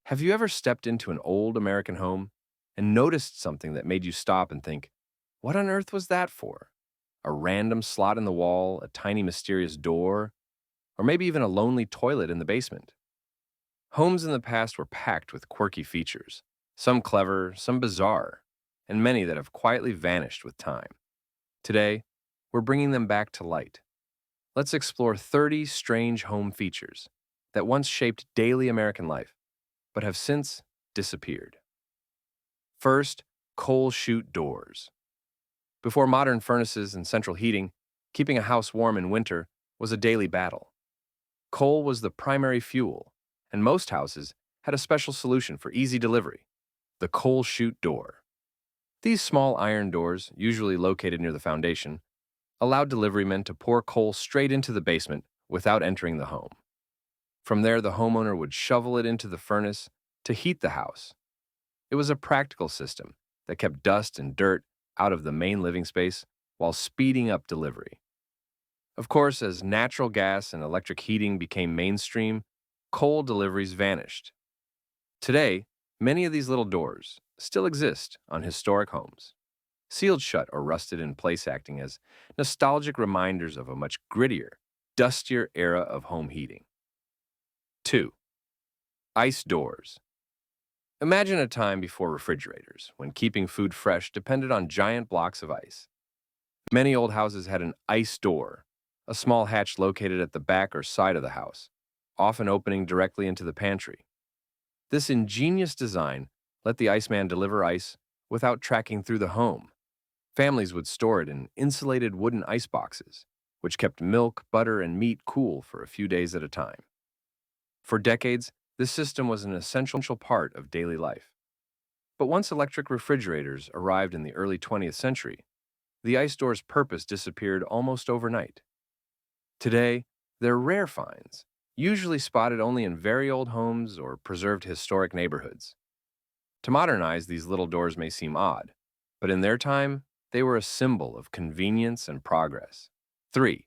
Have you ever stepped into an old American home and noticed something that made you stop and think, what on earth was that for? A random slot in the wall, a tiny mysterious door, or maybe even a lonely toilet in the basement? Homes in the past were packed with quirky features, some clever, some bizarre, and many that have quietly vanished with time. Today, we're bringing them back to light. Let's explore 30 strange home features that once shaped daily American life, but have since disappeared. First, coal chute doors. Before modern furnaces and central heating, keeping a house warm in winter was a daily battle. Coal was the primary fuel, and most houses had a special solution for easy delivery: the coal chute door. These small iron doors, usually located near the foundation, allowed deliverymen to pour coal straight into the basement without entering the home. From there, the homeowner would shovel it into the furnace to heat the house. It was a practical system that kept dust and dirt out of the main living space while speeding up delivery. Of course, as natural gas and electric heating became mainstream, coal deliveries vanished. Today, many of these little doors still exist on historic homes, sealed shut or rusted in place, acting as nostalgic reminders of a much grittier, dustier era of home heating. 2. Ice doors. Imagine a time before refrigerators, when keeping food fresh depended on giant blocks of ice. Many old houses had an ice door, a small hatch located at the back or side of the house, often opening directly into the pantry. This ingenious design let the iceman deliver ice without tracking through the home. Families would store it in insulated wooden ice boxes, which kept milk, butter, and meat cool for a few days at a time. For decades, this system was an essential part of daily life. But once electric refrigerators arrived in the early 20th century, the ice door's purpose disappeared almost overnight. Today, they're rare finds, usually spotted only in very old homes or preserved historic neighborhoods. To modern eyes, these little doors may seem odd, but in their time, they were a symbol of convenience and progress. 3.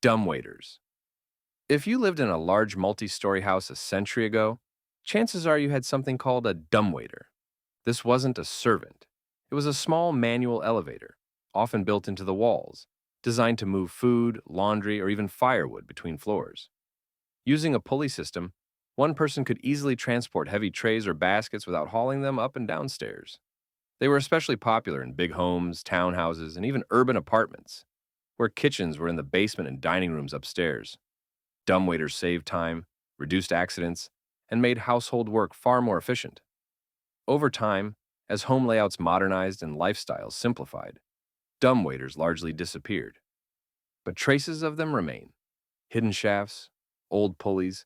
Dumbwaiters. If you lived in a large multi-story house a century ago, chances are you had something called a dumbwaiter. This wasn't a servant. It was a small manual elevator, often built into the walls, designed to move food, laundry, or even firewood between floors. Using a pulley system, one person could easily transport heavy trays or baskets without hauling them up and down stairs. They were especially popular in big homes, townhouses, and even urban apartments, where kitchens were in the basement and dining rooms upstairs. Dumbwaiters saved time, reduced accidents, and made household work far more efficient. Over time, as home layouts modernized and lifestyles simplified, dumbwaiters largely disappeared. But traces of them remain: hidden shafts, old pulleys,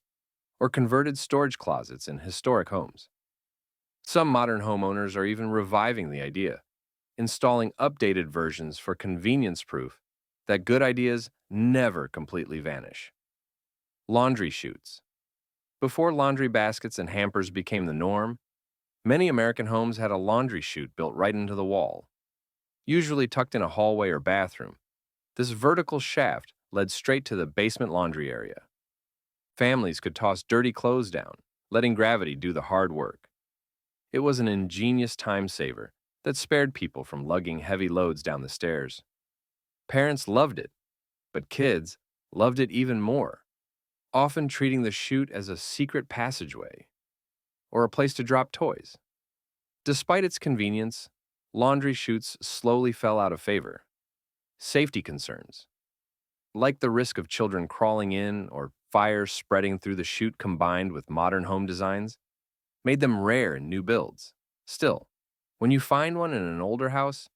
or converted storage closets in historic homes. Some modern homeowners are even reviving the idea, installing updated versions for convenience proof that good ideas never completely vanish. Laundry chutes. Before laundry baskets and hampers became the norm, many American homes had a laundry chute built right into the wall, usually tucked in a hallway or bathroom. This vertical shaft led straight to the basement laundry area. Families could toss dirty clothes down, letting gravity do the hard work. It was an ingenious time saver that spared people from lugging heavy loads down the stairs. Parents loved it, but kids loved it even more, often treating the chute as a secret passageway or a place to drop toys. Despite its convenience, laundry chutes slowly fell out of favor. Safety concerns, like the risk of children crawling in or fire spreading through the chute combined with modern home designs, made them rare in new builds. Still, when you find one in an older house,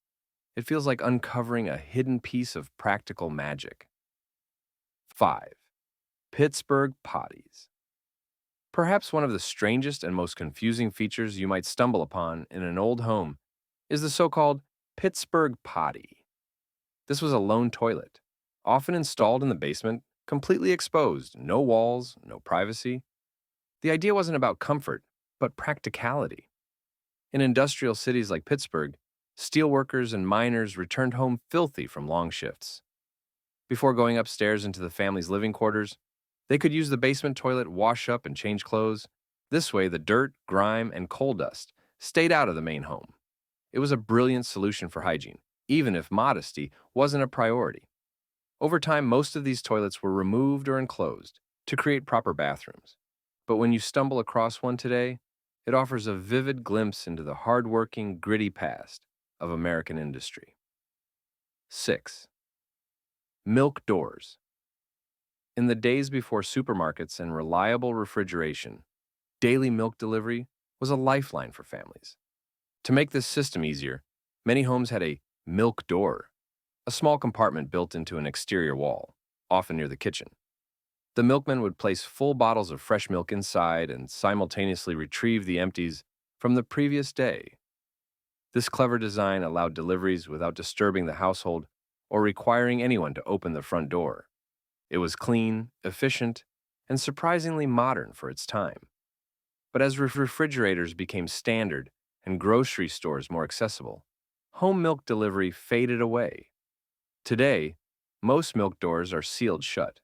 it feels like uncovering a hidden piece of practical magic. 5. Pittsburgh potties. Perhaps one of the strangest and most confusing features you might stumble upon in an old home is the so-called Pittsburgh potty. This was a lone toilet, often installed in the basement, completely exposed, no walls, no privacy. The idea wasn't about comfort, but practicality. In industrial cities like Pittsburgh, steelworkers and miners returned home filthy from long shifts. Before going upstairs into the family's living quarters, they could use the basement toilet, wash up, and change clothes, This way, the dirt, grime, and coal dust stayed out of the main home. It was a brilliant solution for hygiene, even if modesty wasn't a priority. Over time, most of these toilets were removed or enclosed to create proper bathrooms. But when you stumble across one today, it offers a vivid glimpse into the hardworking, gritty past of American industry. 6. Milk doors. In the days before supermarkets and reliable refrigeration, daily milk delivery was a lifeline for families. To make this system easier, many homes had a milk door, a small compartment built into an exterior wall, often near the kitchen. The milkman would place full bottles of fresh milk inside and simultaneously retrieve the empties from the previous day. This clever design allowed deliveries without disturbing the household or requiring anyone to open the front door. It was clean, efficient, and surprisingly modern for its time. But as refrigerators became standard and grocery stores more accessible, home milk delivery faded away. Today, most milk doors are sealed shut,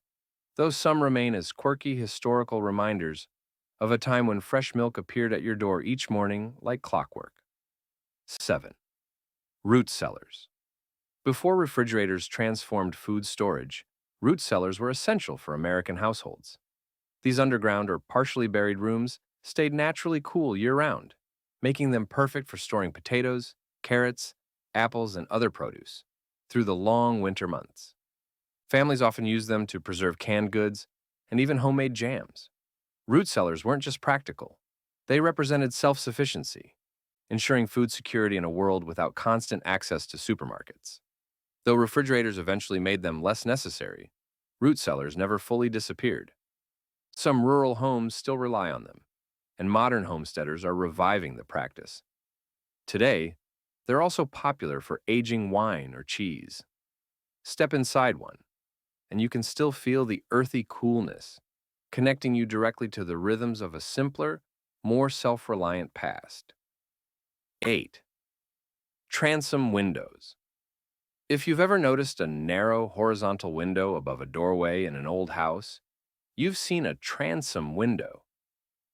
though some remain as quirky historical reminders of a time when fresh milk appeared at your door each morning like clockwork. 7. Root cellars. Before refrigerators transformed food storage, root cellars were essential for American households. These underground or partially buried rooms stayed naturally cool year-round, making them perfect for storing potatoes, carrots, apples, and other produce through the long winter months. Families often used them to preserve canned goods and even homemade jams. Root cellars weren't just practical. They represented self-sufficiency, ensuring food security in a world without constant access to supermarkets. Though refrigerators eventually made them less necessary, root cellars never fully disappeared. Some rural homes still rely on them, and modern homesteaders are reviving the practice. Today, they're also popular for aging wine or cheese. Step inside one, and you can still feel the earthy coolness, connecting you directly to the rhythms of a simpler, more self-reliant past. 8. Transom windows. If you've ever noticed a narrow horizontal window above a doorway in an old house, you've seen a transom window.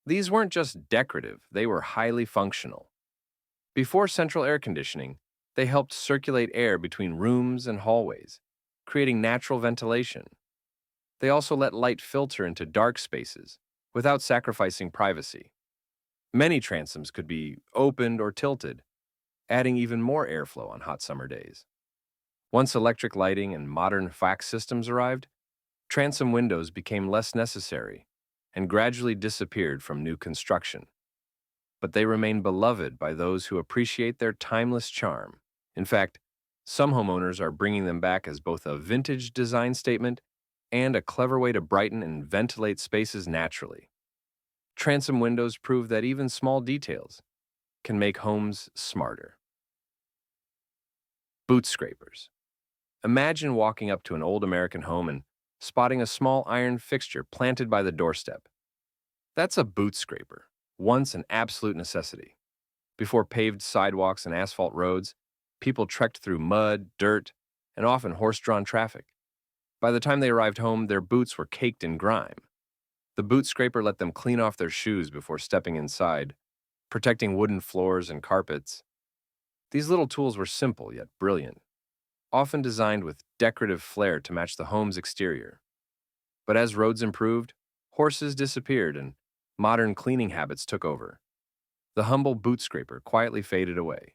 These weren't just decorative, they were highly functional. Before central air conditioning, they helped circulate air between rooms and hallways, creating natural ventilation. They also let light filter into dark spaces without sacrificing privacy. Many transoms could be opened or tilted, adding even more airflow on hot summer days. Once electric lighting and modern fax systems arrived, transom windows became less necessary and gradually disappeared from new construction. But they remain beloved by those who appreciate their timeless charm. In fact, some homeowners are bringing them back as both a vintage design statement and a clever way to brighten and ventilate spaces naturally. Transom windows prove that even small details can make homes smarter. Boot scrapers. Imagine walking up to an old American home and spotting a small iron fixture planted by the doorstep. That's a boot scraper, once an absolute necessity. Before paved sidewalks and asphalt roads, people trekked through mud, dirt, and often horse-drawn traffic. By the time they arrived home, their boots were caked in grime. The boot scraper let them clean off their shoes before stepping inside, protecting wooden floors and carpets. These little tools were simple yet brilliant, often designed with decorative flair to match the home's exterior. But as roads improved, horses disappeared and modern cleaning habits took over. The humble boot scraper quietly faded away.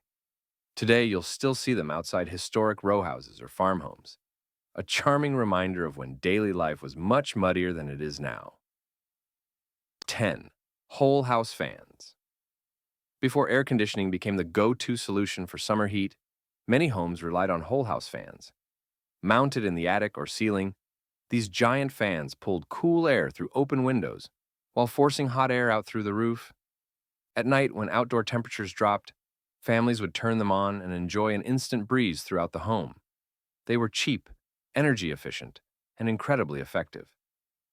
Today, you'll still see them outside historic row houses or farm homes, a charming reminder of when daily life was much muddier than it is now. 10. Whole house fans. Before air conditioning became the go-to solution for summer heat, many homes relied on whole house fans. Mounted in the attic or ceiling, these giant fans pulled cool air through open windows while forcing hot air out through the roof. At night, when outdoor temperatures dropped, families would turn them on and enjoy an instant breeze throughout the home. They were cheap, energy efficient, and incredibly effective.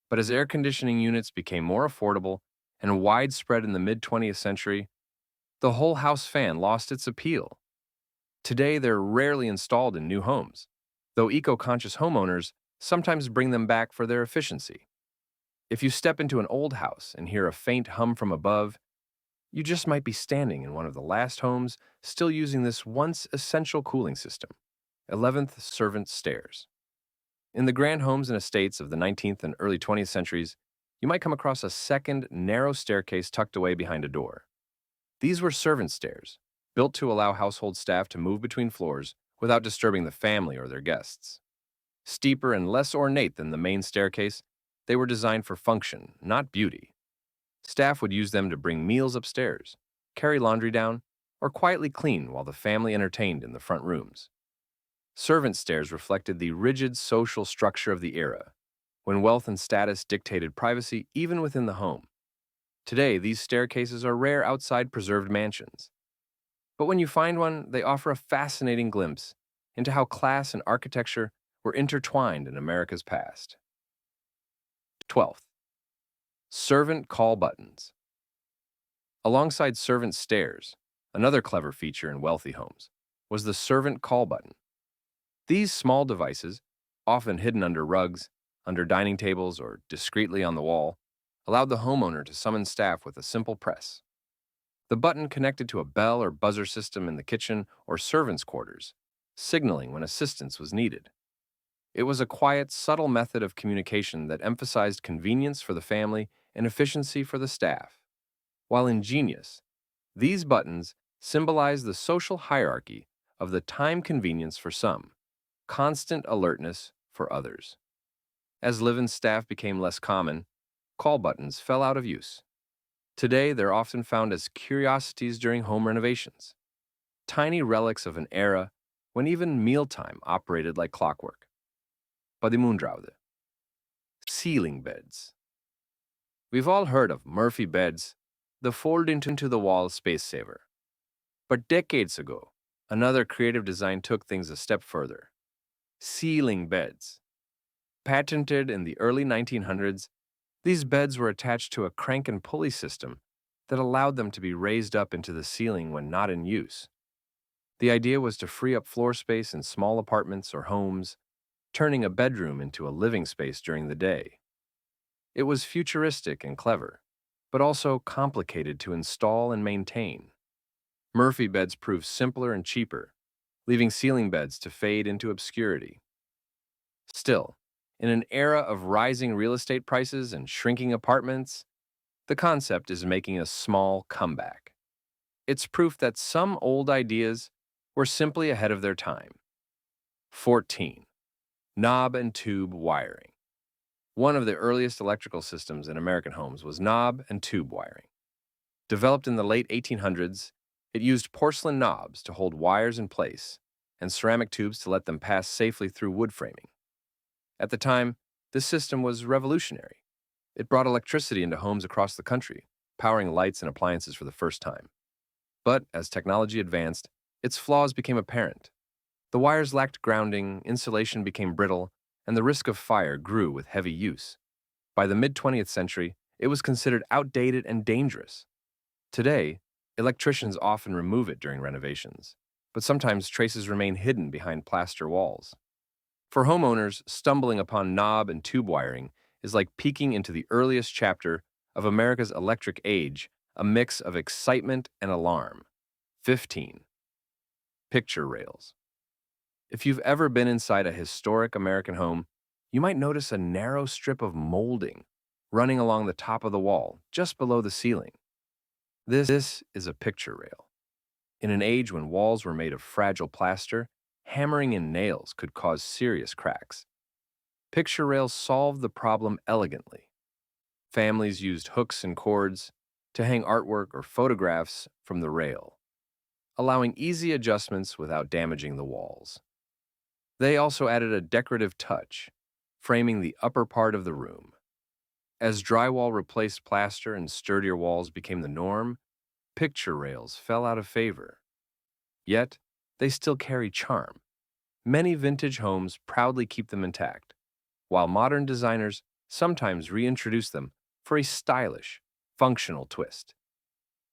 But as air conditioning units became more affordable and widespread in the mid-20th century, the whole house fan lost its appeal. Today, they're rarely installed in new homes, though eco-conscious homeowners sometimes bring them back for their efficiency. If you step into an old house and hear a faint hum from above, you just might be standing in one of the last homes still using this once essential cooling system. 11th, servant stairs. In the grand homes and estates of the 19th and early 20th centuries, you might come across a second, narrow staircase tucked away behind a door. These were servant stairs, built to allow household staff to move between floors without disturbing the family or their guests. Steeper and less ornate than the main staircase, they were designed for function, not beauty. Staff would use them to bring meals upstairs, carry laundry down, or quietly clean while the family entertained in the front rooms. Servant stairs reflected the rigid social structure of the era, when wealth and status dictated privacy even within the home. Today, these staircases are rare outside preserved mansions. But when you find one, they offer a fascinating glimpse into how class and architecture were intertwined in America's past. 12th, servant call buttons. Alongside servant stairs, another clever feature in wealthy homes was the servant call button. These small devices, often hidden under rugs, under dining tables, or discreetly on the wall, allowed the homeowner to summon staff with a simple press. The button connected to a bell or buzzer system in the kitchen or servants' quarters, signaling when assistance was needed. It was a quiet, subtle method of communication that emphasized convenience for the family and efficiency for the staff. While ingenious, these buttons symbolize the social hierarchy of the time convenience for some, constant alertness for others. As live-in staff became less common, call buttons fell out of use. Today, they're often found as curiosities during home renovations, tiny relics of an era when even mealtime operated like clockwork. Padimundraude. Ceiling beds. We've all heard of Murphy beds, the fold-into-the-wall space saver. But decades ago, another creative design took things a step further. Ceiling beds. Patented in the early 1900s, these beds were attached to a crank and pulley system that allowed them to be raised up into the ceiling when not in use. The idea was to free up floor space in small apartments or homes, turning a bedroom into a living space during the day. It was futuristic and clever, but also complicated to install and maintain. Murphy beds proved simpler and cheaper, leaving ceiling beds to fade into obscurity. Still, in an era of rising real estate prices and shrinking apartments, the concept is making a small comeback. It's proof that some old ideas were simply ahead of their time. 14. Knob and tube wiring. One of the earliest electrical systems in American homes was knob and tube wiring. Developed in the late 1800s, it used porcelain knobs to hold wires in place and ceramic tubes to let them pass safely through wood framing. At the time, this system was revolutionary. It brought electricity into homes across the country, powering lights and appliances for the first time. But as technology advanced, its flaws became apparent. The wires lacked grounding, insulation became brittle, and the risk of fire grew with heavy use. By the mid-20th century, it was considered outdated and dangerous. Today, electricians often remove it during renovations, but sometimes traces remain hidden behind plaster walls. For homeowners, stumbling upon knob and tube wiring is like peeking into the earliest chapter of America's electric age, a mix of excitement and alarm. 15. Picture rails. If you've ever been inside a historic American home, you might notice a narrow strip of molding running along the top of the wall, just below the ceiling. This is a picture rail. In an age when walls were made of fragile plaster, hammering in nails could cause serious cracks. Picture rails solved the problem elegantly. Families used hooks and cords to hang artwork or photographs from the rail, allowing easy adjustments without damaging the walls. They also added a decorative touch, framing the upper part of the room. As drywall replaced plaster and sturdier walls became the norm, picture rails fell out of favor. Yet, they still carry charm. Many vintage homes proudly keep them intact, while modern designers sometimes reintroduce them for a stylish, functional twist.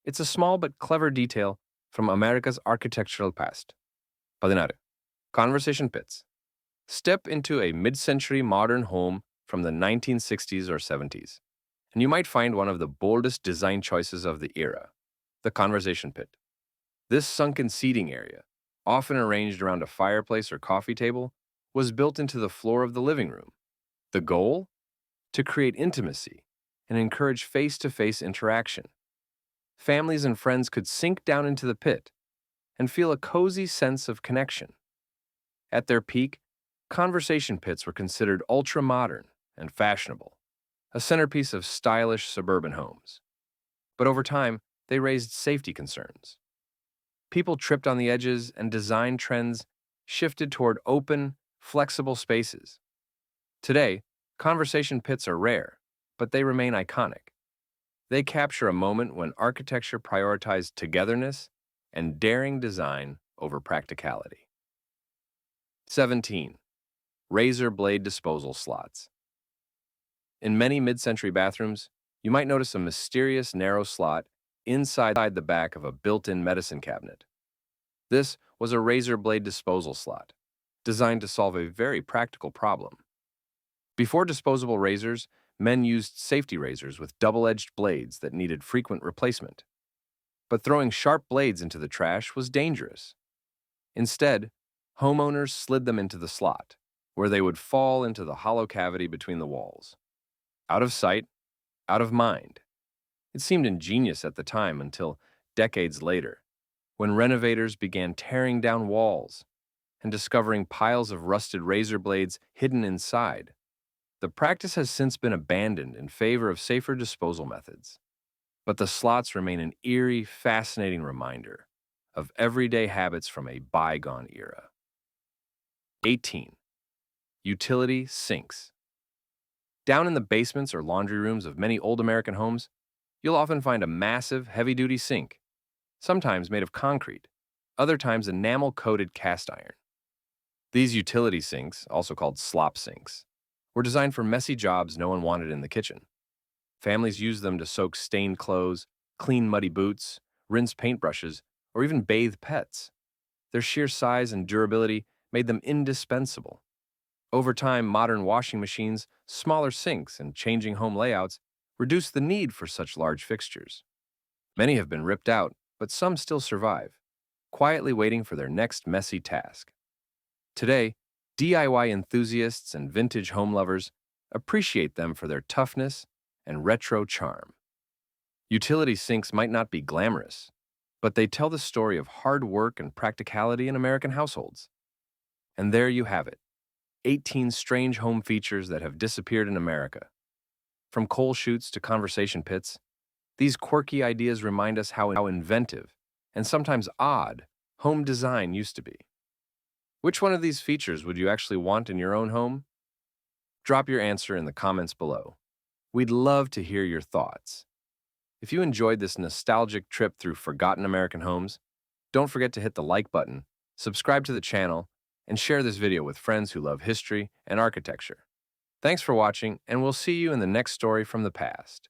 It's a small but clever detail from America's architectural past. 16. Conversation pits. Step into a mid-century modern home from the 1960s or 70s. and you might find one of the boldest design choices of the era, the conversation pit. This sunken seating area, often arranged around a fireplace or coffee table, was built into the floor of the living room. The goal? To create intimacy and encourage face-to-face interaction. Families and friends could sink down into the pit and feel a cozy sense of connection. At their peak, conversation pits were considered ultra-modern and fashionable, a centerpiece of stylish suburban homes. But over time, they raised safety concerns. People tripped on the edges, and design trends shifted toward open, flexible spaces. Today, conversation pits are rare, but they remain iconic. They capture a moment when architecture prioritized togetherness and daring design over practicality. 17. Razor blade disposal slots. In many mid-century bathrooms, you might notice a mysterious narrow slot inside the back of a built-in medicine cabinet. This was a razor blade disposal slot, designed to solve a very practical problem. Before disposable razors, men used safety razors with double-edged blades that needed frequent replacement. But throwing sharp blades into the trash was dangerous. Instead, homeowners slid them into the slot, where they would fall into the hollow cavity between the walls. Out of sight, out of mind. It seemed ingenious at the time until decades later, when renovators began tearing down walls and discovering piles of rusted razor blades hidden inside. The practice has since been abandoned in favor of safer disposal methods. But the slots remain an eerie, fascinating reminder of everyday habits from a bygone era. 18. Utility sinks. Down in the basements or laundry rooms of many old American homes, you'll often find a massive, heavy-duty sink, sometimes made of concrete, other times enamel-coated cast iron. These utility sinks, also called slop sinks, were designed for messy jobs no one wanted in the kitchen. Families used them to soak stained clothes, clean muddy boots, rinse paintbrushes, or even bathe pets. Their sheer size and durability made them indispensable. Over time, modern washing machines, smaller sinks, and changing home layouts reduced the need for such large fixtures. Many have been ripped out, but some still survive, quietly waiting for their next messy task. Today, DIY enthusiasts and vintage home lovers appreciate them for their toughness and retro charm. Utility sinks might not be glamorous, but they tell the story of hard work and practicality in American households. And there you have it, 18 strange home features that have disappeared in America. From coal chutes to conversation pits, these quirky ideas remind us how inventive and sometimes odd home design used to be. Which one of these features would you actually want in your own home? Drop your answer in the comments below. We'd love to hear your thoughts. If you enjoyed this nostalgic trip through forgotten American homes, don't forget to hit the like button, subscribe to the channel, and share this video with friends who love history and architecture. Thanks for watching, and we'll see you in the next story from the past.